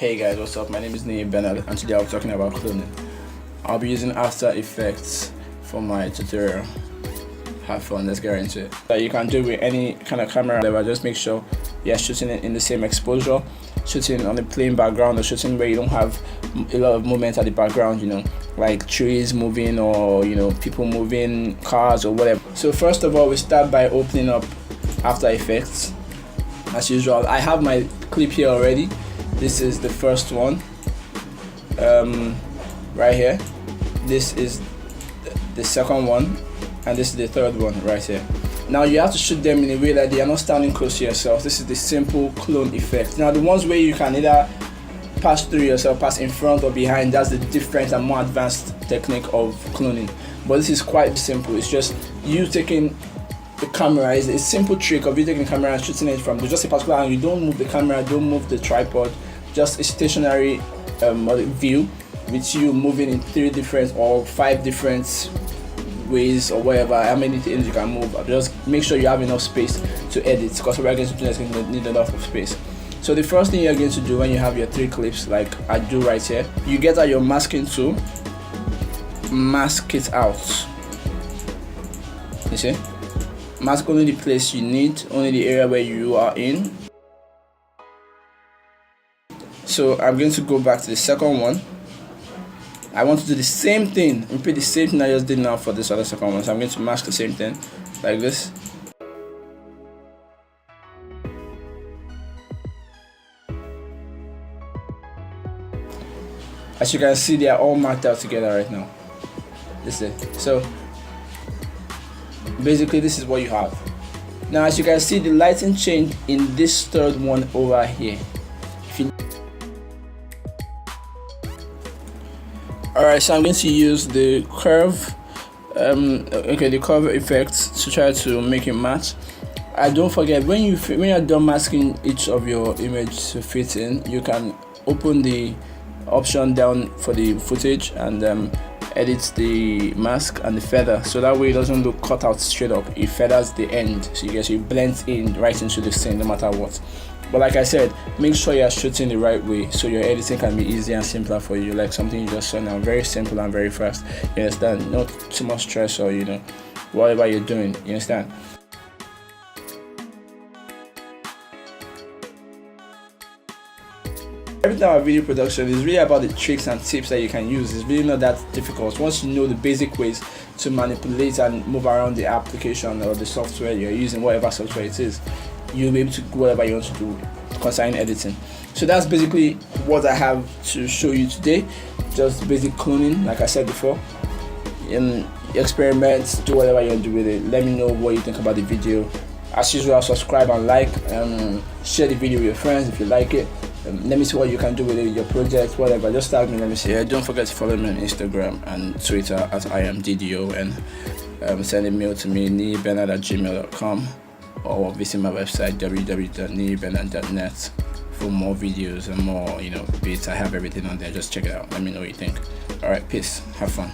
Hey guys, what's up? My name is Niyibernard and today I'll be talking about cloning. I'll be using After Effects for my tutorial. Have fun, let's get into it. You can do it with any kind of camera, just make sure you're shooting it in the same exposure, shooting on a plain background or shooting where you don't have a lot of movement at the background, like trees moving or people moving, cars or whatever. So first of all, we start by opening up After Effects. As usual, I have my clip here already. This is the first one, right here. This is the second one, and this is the third one right here. Now you have to shoot them in a way that they are not standing close to yourself. This is the simple clone effect. Now the ones where you can either pass through yourself, pass in front or behind, that's the different and more advanced technique of cloning. But this is quite simple. It's just you taking the camera. Is a simple trick of you taking the camera and shooting it from just a particular angle. You don't move the camera, don't move the tripod, just a stationary view with you moving in 3 different or 5 different ways or whatever, how many things you can move. Just make sure you have enough space to edit, because we're going to do this, going to need a lot of space. So the first thing you're going to do when you have your 3 clips like I do right here, you get out your masking tool, mask it out. You see? Mask only the place you need, only the area where you are in. So I'm going to go back to the second one. I want to do the same thing, repeat the same thing I just did now for this other second one. So I'm going to mask the same thing like this. As you can see, they are all marked out together right now. This is it. So basically this is what you have. Now as you can see, the lighting changed in this third one over here. Alright, so I'm going to use the curve the curve effect to try to make it match. Don't forget, when you're done masking each of your image to fit in, you can open the option down for the footage and edit the mask and the feather, so that way it doesn't look cut out straight up. It feathers the end, so it blends in right into the scene no matter what. But like I said, make sure you're shooting the right way so your editing can be easier and simpler for you, like something you just saw now, very simple and very fast. You understand? Not too much stress or whatever you're doing. You understand? Every time about video production is really about the tricks and tips that you can use. It's really not that difficult. Once you know the basic ways to manipulate and move around the application or the software you're using, whatever software it is, you'll be able to do whatever you want to do concerning editing. So that's basically what I have to show you today. Just basic cloning, like I said before. Experiment, do whatever you want to do with it. Let me know what you think about the video. As usual, subscribe and like, share the video with your friends if you like it. Let me see what you can do with it, your project, whatever. Just tag me, let me see. Don't forget to follow me on Instagram and Twitter at IamDDO, and send a mail to me, niyibernard@gmail.com, or visit my website www.niyibernard.net for more videos and more bits. I have everything on there. Just check it out. Let me know what you think. Alright, peace, have fun.